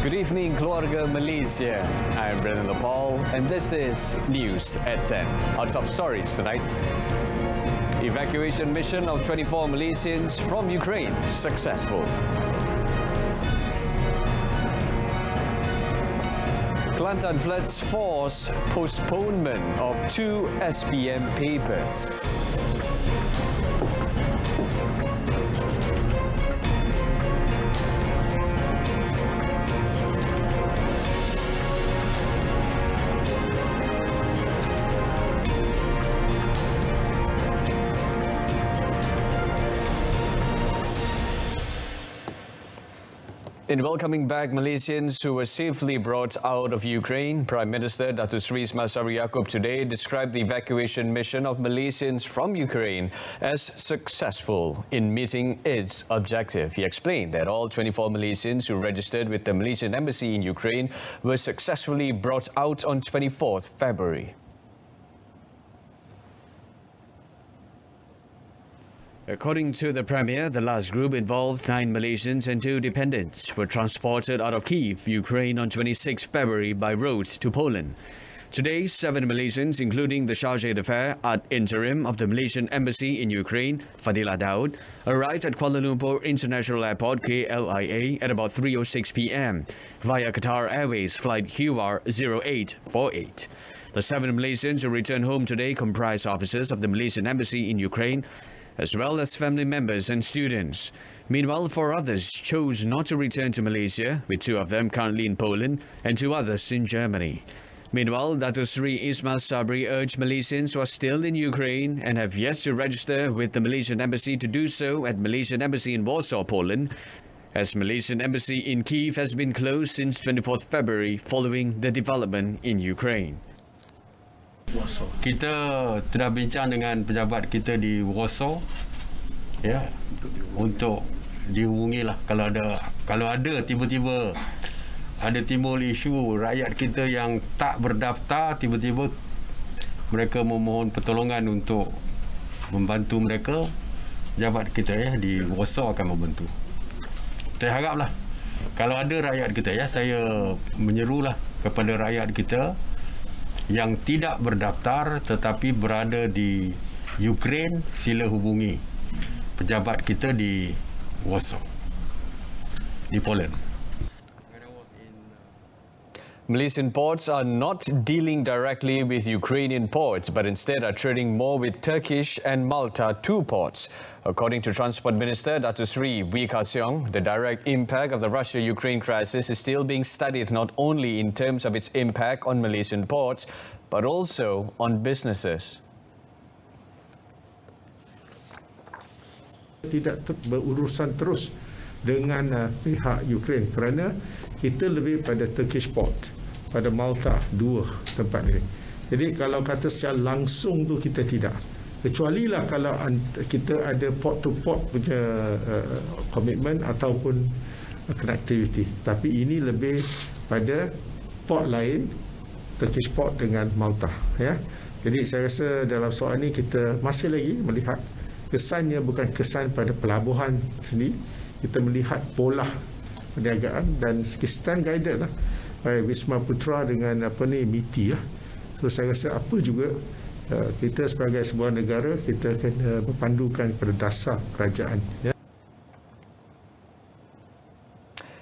Good evening, keluarga Malaysia. I'm Brendan Paul, and this is News at 10. Our top stories tonight. Evacuation mission of 24 Malaysians from Ukraine successful. Kelantan floods force postponement of 2 SPM papers. In welcoming back Malaysians who were safely brought out of Ukraine, Prime Minister Datuk Seri Semasa today described the evacuation mission of Malaysians from Ukraine as successful in meeting its objective. He explained that all 24 Malaysians who registered with the Malaysian Embassy in Ukraine were successfully brought out on 24th February. According to the Premier, the last group involved 9 Malaysians and 2 dependents were transported out of Kyiv, Ukraine on 26 February by road to Poland. Today, 7 Malaysians, including the Charge d'Affaires ad interim of the Malaysian Embassy in Ukraine, Fadila Daud, arrived at Kuala Lumpur International Airport, KLIA, at about 3:06 p.m. via Qatar Airways flight QR0848. The 7 Malaysians who returned home today comprise officers of the Malaysian Embassy in Ukraine, as well as family members and students. Meanwhile, 4 others chose not to return to Malaysia, with 2 of them currently in Poland and 2 others in Germany. Meanwhile, Datuk Seri Ismail Sabri urged Malaysians who are still in Ukraine and have yet to register with the Malaysian Embassy to do so at Malaysian Embassy in Warsaw, Poland, as Malaysian Embassy in Kyiv has been closed since 24th February following the development in Ukraine. Kita telah bincang dengan pejabat kita di Warsaw, ya, untuk dihubungilah kalau ada tiba-tiba ada timbul isu rakyat kita yang tak berdaftar, tiba-tiba mereka memohon pertolongan untuk membantu mereka, pejabat kita ya di Warsaw akan membantu. Saya haraplah kalau ada rakyat kita ya, saya menyerulah kepada rakyat kita yang tidak berdaftar tetapi berada di Ukraine, sila hubungi pejabat kita di Warsaw, di Poland. Malaysian ports are not dealing directly with Ukrainian ports, but instead are trading more with Turkish and Malta 2 ports. According to Transport Minister Datuk Seri Wee Ka Siong, the direct impact of the Russia-Ukraine crisis is still being studied not only in terms of its impact on Malaysian ports, but also on businesses. Tidak berurusan terus dengan pihak Ukraine kerana kita lebih pada Turkish port, pada Malta 2 tempat ini. Jadi kalau kata secara langsung tu kita tidak. Kecuali lah kalau kita ada port to port punya komitmen ataupun connectivity. Tapi ini lebih pada port lain, Turkish port dengan Malta, ya. Jadi saya rasa dalam soal ini kita masih lagi melihat kesannya bukan kesan pada pelabuhan sendiri. Kita melihat pola perniagaan dan stand guided lah by Wisma Putra dengan MITI lah. So saya rasa apa juga kita sebagai sebuah negara kita kena berpandukan pada dasar kerajaan, ya.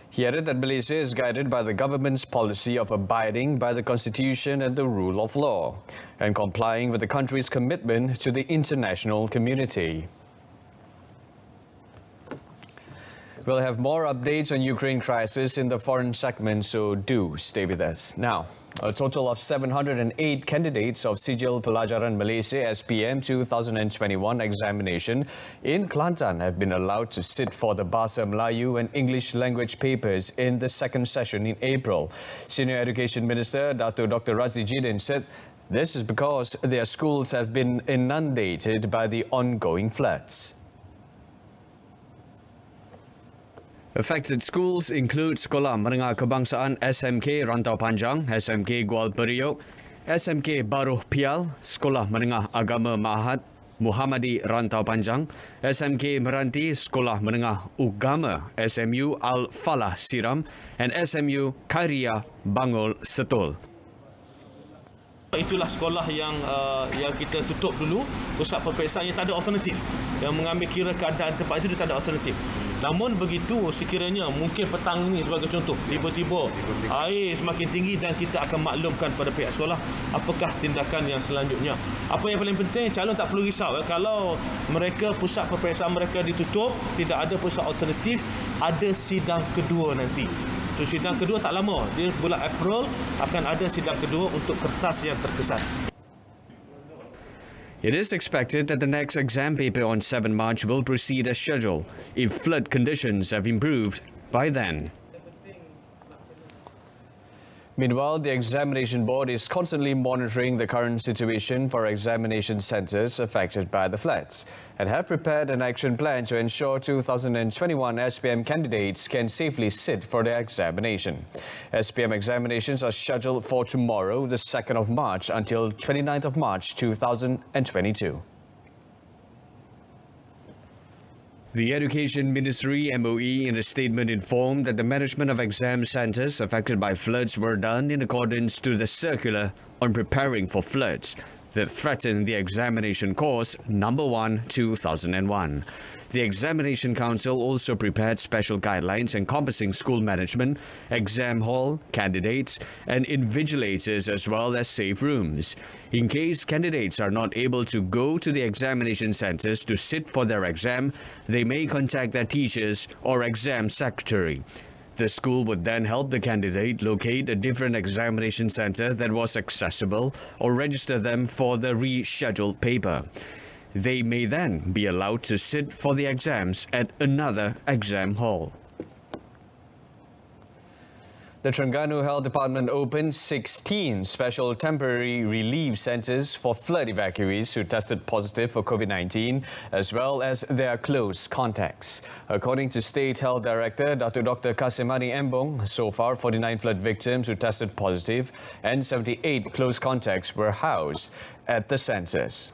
He added that Malaysia is guided by the government's policy of abiding by the constitution and the rule of law and complying with the country's commitment to the international community. We'll have more updates on Ukraine crisis in the foreign segment, so do stay with us. Now, a total of 708 candidates of Sijil Pelajaran Malaysia SPM 2021 examination in Kelantan have been allowed to sit for the Bahasa Melayu and English language papers in the second session in April. Senior Education Minister Dr. Razzie Jidin said this is because their schools have been inundated by the ongoing floods. Affected schools include Sekolah Menengah Kebangsaan SMK Rantau Panjang, SMK Gual Periuk, SMK Baruh Pial, Sekolah Menengah Agama Mahat, Muhammadi Rantau Panjang, SMK Meranti Sekolah Menengah Ugama SMU Al-Falah Siram and SMU Karya Bangol Setul. Itulah sekolah yang kita tutup dulu, pusat peperiksaan yang tak ada alternatif. Yang mengambil kira keadaan tempat itu dia tak ada alternatif. Namun begitu sekiranya mungkin petang ini sebagai contoh, tiba-tiba air semakin tinggi dan kita akan maklumkan pada pihak sekolah apakah tindakan yang selanjutnya. Apa yang paling penting, calon tak perlu risau. Kalau mereka pusat peperiksaan mereka ditutup, tidak ada pusat alternatif, ada sidang kedua nanti. So, sidang kedua tak lama, dia bulan April akan ada sidang kedua untuk kertas yang terkesan. It is expected that the next exam paper on 7 March will proceed as scheduled if flood conditions have improved by then. Meanwhile, the Examination Board is constantly monitoring the current situation for examination centres affected by the floods and have prepared an action plan to ensure 2021 SPM candidates can safely sit for their examination. SPM examinations are scheduled for tomorrow, the 2nd of March, until 29th of March 2022. The Education Ministry (MOE) in a statement informed that the management of exam centres affected by floods were done in accordance to the circular on preparing for floods that threatened the examination course number 1, 2001. The Examination Council also prepared special guidelines encompassing school management, exam hall, candidates, and invigilators, as well as safe rooms. In case candidates are not able to go to the examination centres to sit for their exam, they may contact their teachers or exam secretary. The school would then help the candidate locate a different examination centre that was accessible or register them for the rescheduled paper. They may then be allowed to sit for the exams at another exam hall. The Terengganu Health Department opened 16 special temporary relief centres for flood evacuees who tested positive for COVID-19, as well as their close contacts. According to State Health Director Dr. Kasimani Embong, so far 49 flood victims who tested positive and 78 close contacts were housed at the centres.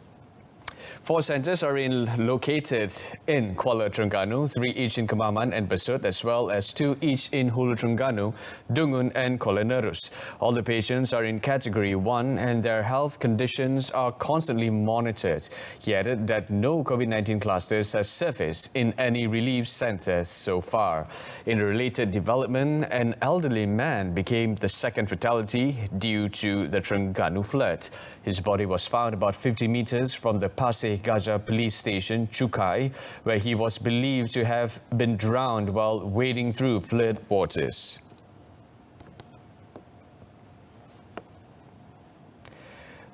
4 centres are located in Kuala Terengganu, 3 each in Kemaman and Besut, as well as 2 each in Hulu Terengganu, Dungun and Kuala Nerus. All the patients are in Category 1 and their health conditions are constantly monitored. He added that no COVID-19 clusters has surfaced in any relief centres so far. In a related development, an elderly man became the second fatality due to the Terengganu flood. His body was found about 50 metres from the Pasir Gajah police station, Chukai, where he was believed to have been drowned while wading through flood waters.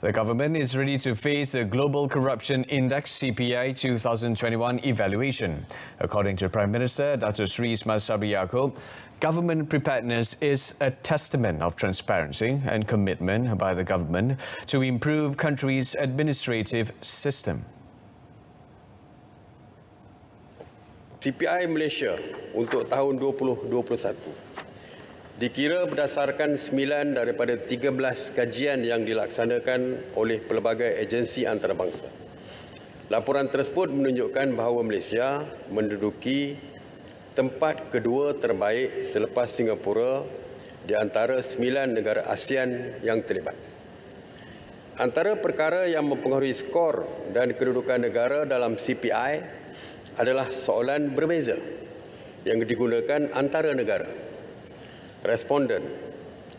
The government is ready to face the Global Corruption Index (CPI) 2021 evaluation. According to Prime Minister Datuk Seri Ismail Sabri Yaakob, government preparedness is a testament of transparency and commitment by the government to improve country's administrative system. CPI Malaysia untuk tahun 2021 dikira berdasarkan 9 daripada 13 kajian yang dilaksanakan oleh pelbagai agensi antarabangsa. Laporan tersebut menunjukkan bahawa Malaysia menduduki tempat kedua terbaik selepas Singapura di antara 9 negara ASEAN yang terlibat. Antara perkara yang mempengaruhi skor dan kedudukan negara dalam CPI adalah soalan berbeza yang digunakan antara negara, responden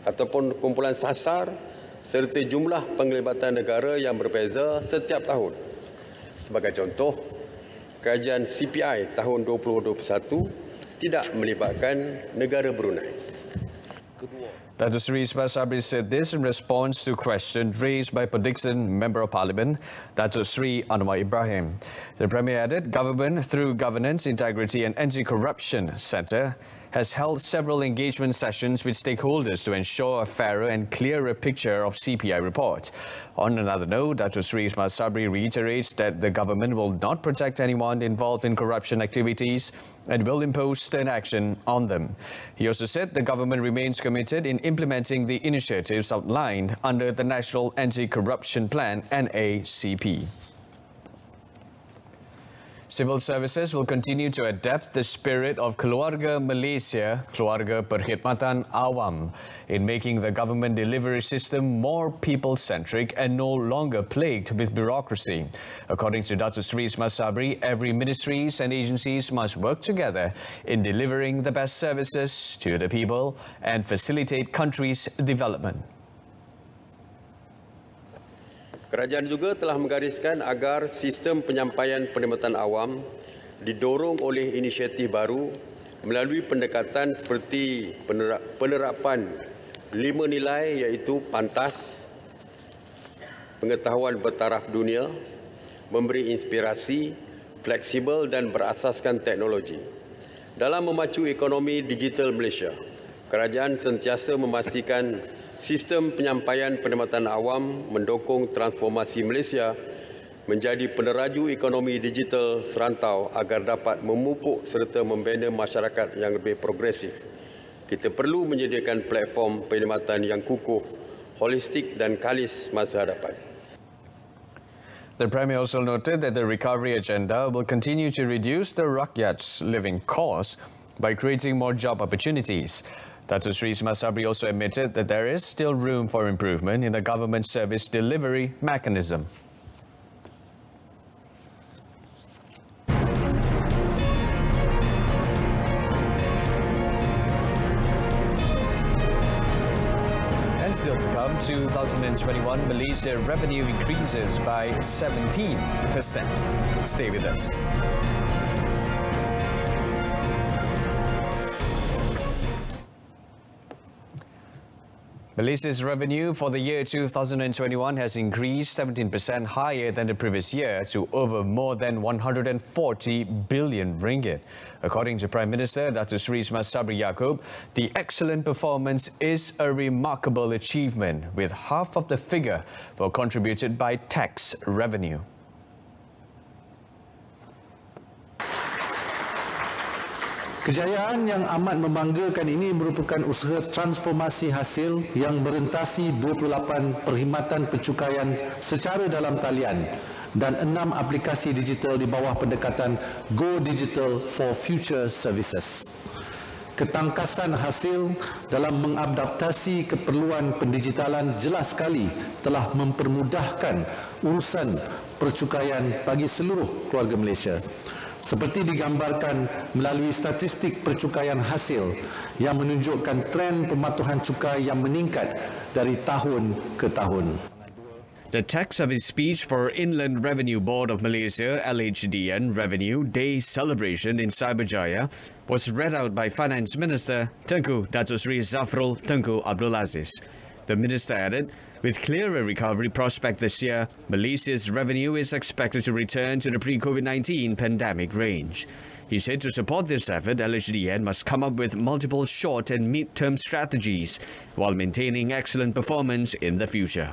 ataupun kumpulan sasar serta jumlah penglibatan negara yang berbeza setiap tahun. Sebagai contoh, kajian CPI tahun 2021 tidak melibatkan negara Brunei. Datuk Seri Ismail Sabri said this in response to questions raised by Perdikson Member of Parliament, Datuk Seri Anwar Ibrahim. The Premier added government, through Governance, Integrity and Anti-Corruption Centre, has held several engagement sessions with stakeholders to ensure a fairer and clearer picture of CPI report. On another note, Datuk Seri Ismail Sabri reiterates that the government will not protect anyone involved in corruption activities and will impose stern action on them. He also said the government remains committed in implementing the initiatives outlined under the National Anti-Corruption Plan (NACP). Civil services will continue to adapt the spirit of Keluarga Malaysia, Keluarga Perkhidmatan Awam, in making the government delivery system more people-centric and no longer plagued with bureaucracy. According to Datuk Seri Sabri, every ministries and agencies must work together in delivering the best services to the people and facilitate countries' development. Kerajaan juga telah menggariskan agar sistem penyampaian perkhidmatan awam didorong oleh inisiatif baru melalui pendekatan seperti penerapan 5 nilai iaitu pantas, pengetahuan bertaraf dunia, memberi inspirasi, fleksibel dan berasaskan teknologi. Dalam memacu ekonomi digital Malaysia, kerajaan sentiasa memastikan sistem penyampaian perkhidmatan awam mendukung transformasi Malaysia menjadi peneraju ekonomi digital serantau agar dapat memupuk serta membina masyarakat yang lebih progresif. Kita perlu menyediakan platform perkhidmatan yang kukuh, holistik dan kalis masa hadapan. The Premier also noted that the recovery agenda will continue to reduce the rakyat's living costs by creating more job opportunities. Datuk Seri Sabri also admitted that there is still room for improvement in the government service delivery mechanism. And still to come, 2021 Malaysia Revenue increases by 17%. Stay with us. Malaysia's revenue for the year 2021 has increased 17% higher than the previous year to over more than 140 billion ringgit. According to Prime Minister Datuk Seri Sabri Yaakob, the excellent performance is a remarkable achievement, with half of the figure contributed by tax revenue. Kejayaan yang amat membanggakan ini merupakan usaha transformasi hasil yang merentasi 28 perkhidmatan pencukaian secara dalam talian dan 6 aplikasi digital di bawah pendekatan Go Digital for Future Services. Ketangkasan hasil dalam mengadaptasi keperluan pendigitalan jelas sekali telah mempermudahkan urusan percukaian bagi seluruh keluarga Malaysia. Seperti digambarkan melalui statistik percukaian hasil yang menunjukkan tren pematuhan cukai yang meningkat dari tahun ke tahun. The text of his speech for Inland Revenue Board of Malaysia (LHDN) Revenue Day celebration in Cyberjaya was read out by Finance Minister Tengku Datuk Seri Zafrul Tengku Abdul Aziz. The minister added, with clearer recovery prospect this year, Malaysia's revenue is expected to return to the pre-COVID-19 pandemic range. He said to support this effort, LHDN must come up with multiple short and mid-term strategies while maintaining excellent performance in the future.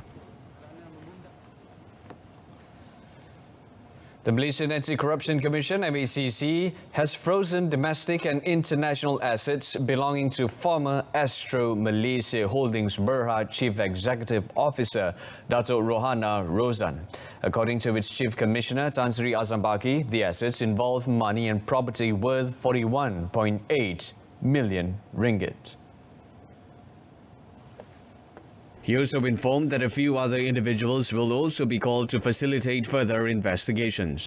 The Malaysian Anti-Corruption Commission (MACC) has frozen domestic and international assets belonging to former Astro Malaysia Holdings Berhad Chief Executive Officer Dato' Rohana Rozan. According to its Chief Commissioner Tan Sri Azam Baki, the assets involve money and property worth 41.8 million ringgit. He also informed that a few other individuals will also be called to facilitate further investigations.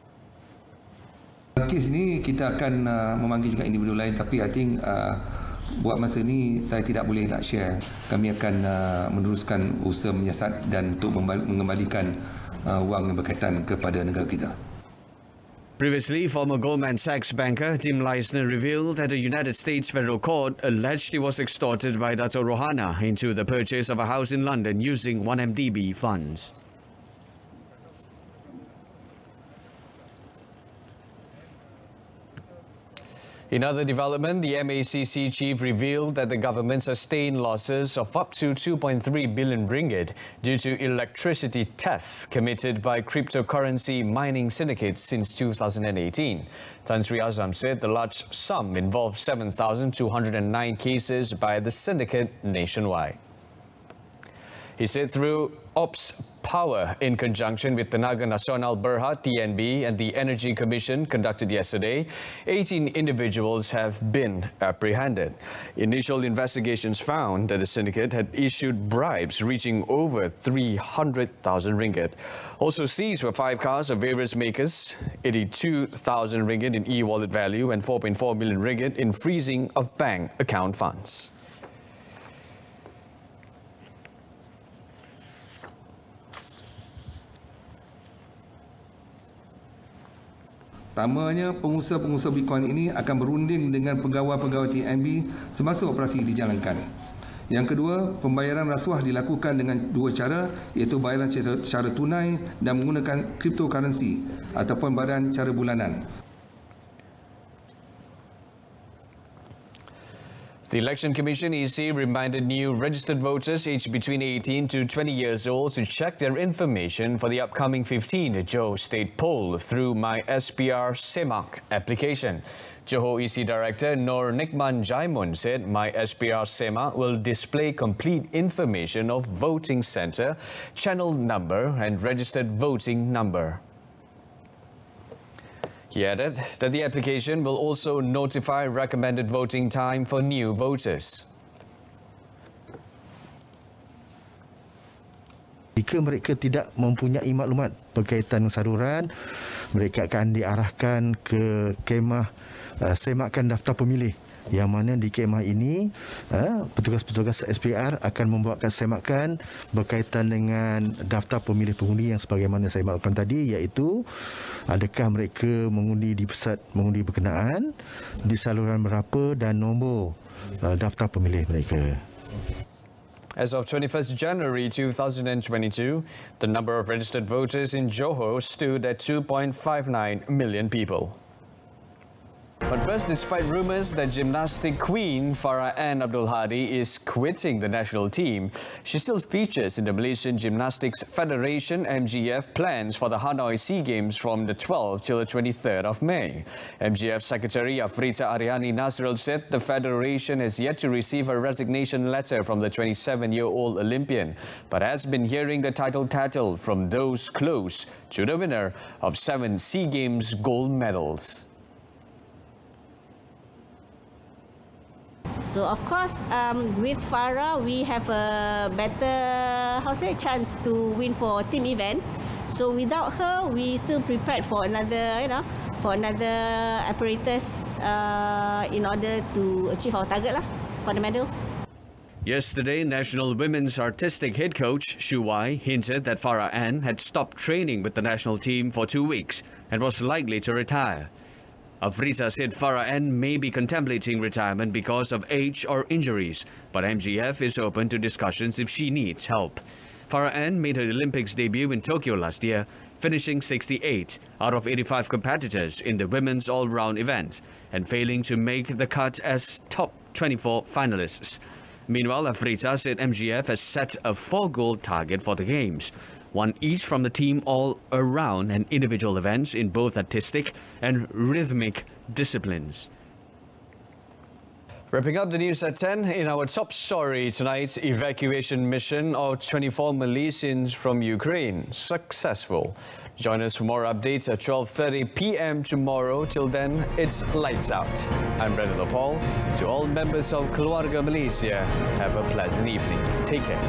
Kes ni kita akan memanggil juga individu lain, tapi I think buat masa ni saya tidak boleh nak share. Kami akan meneruskan usaha menyiasat dan untuk mengembalikan wang yang berkaitan kepada negara kita. Previously, former Goldman Sachs banker Tim Leisner revealed that a United States federal court alleged he was extorted by Dato' Rohana into the purchase of a house in London using 1MDB funds. In other development, the MACC chief revealed that the government sustained losses of up to 2.3 billion ringgit due to electricity theft committed by cryptocurrency mining syndicates since 2018. Tan Sri Azam said the large sum involved 7,209 cases by the syndicate nationwide. He said through Ops Power in conjunction with Tenaga Nasional Berhad (TNB) and the Energy Commission conducted yesterday, 18 individuals have been apprehended. Initial investigations found that the syndicate had issued bribes reaching over 300,000 ringgit. Also seized were 5 cars of various makers, 82,000 ringgit in e-wallet value and 4.4 million ringgit in freezing of bank account funds. Pertamanya, pengusaha-pengusaha Bitcoin ini akan berunding dengan pegawai-pegawai TNB semasa operasi dijalankan. Yang kedua, pembayaran rasuah dilakukan dengan 2 cara, iaitu bayaran secara tunai dan menggunakan cryptocurrency ataupun bayaran cara bulanan. The Election Commission (EC) reminded new registered voters aged between 18 to 20 years old to check their information for the upcoming 15 Johor State poll through MySPR SEMAC application. Johor EC Director Nur Nikman Jaimun said MySPR SEMAC will display complete information of voting centre, channel number and registered voting number. He added that the application will also notify recommended voting time for new voters. Jika mereka tidak mempunyai maklumat berkaitan saluran, mereka akan diarahkan ke kemah semakan daftar pemilih, yang mana di kemah ini petugas-petugas SPR akan membuatkan semakan berkaitan dengan daftar pemilih pengundi yang sebagaimana saya maklumkan tadi, iaitu adakah mereka mengundi di pusat mengundi berkenaan, di saluran berapa dan nombor daftar pemilih mereka. As of 21st January 2022, the number of registered voters in Johor stood at 2.59 million people. But first, despite rumours that gymnastic queen Farah Ann Abdul Hadi is quitting the national team, she still features in the Malaysian Gymnastics Federation (MGF) plans for the Hanoi SEA Games from the 12th till the 23rd of May. MGF Secretary Berita RTM Nasrul said the federation has yet to receive a resignation letter from the 27-year-old Olympian, but has been hearing the title tattle from those close to the winner of 7 SEA Games gold medals. So of course, with Farah, we have a better, chance to win for team event. So without her, we still prepared for another, apparatus in order to achieve our target for the medals. Yesterday, National Women's Artistic Head Coach Shu Wai hinted that Farah Ann had stopped training with the national team for 2 weeks and was likely to retire. Afrita said Farah Ann may be contemplating retirement because of age or injuries, but MGF is open to discussions if she needs help. Farah Ann made her Olympics debut in Tokyo last year, finishing 68 out of 85 competitors in the women's all-round event and failing to make the cut as top 24 finalists. Meanwhile, Afrita said MGF has set a 4-goal target for the Games, 1 each from the team all-around and individual events in both artistic and rhythmic disciplines. Wrapping up the news at 10, in our top story tonight, evacuation mission of 24 Malaysians from Ukraine successful. Join us for more updates at 12:30 p.m. tomorrow. Till then, it's lights out. I'm Brendan Paul. To all members of Keluarga Malaysia, have a pleasant evening. Take care.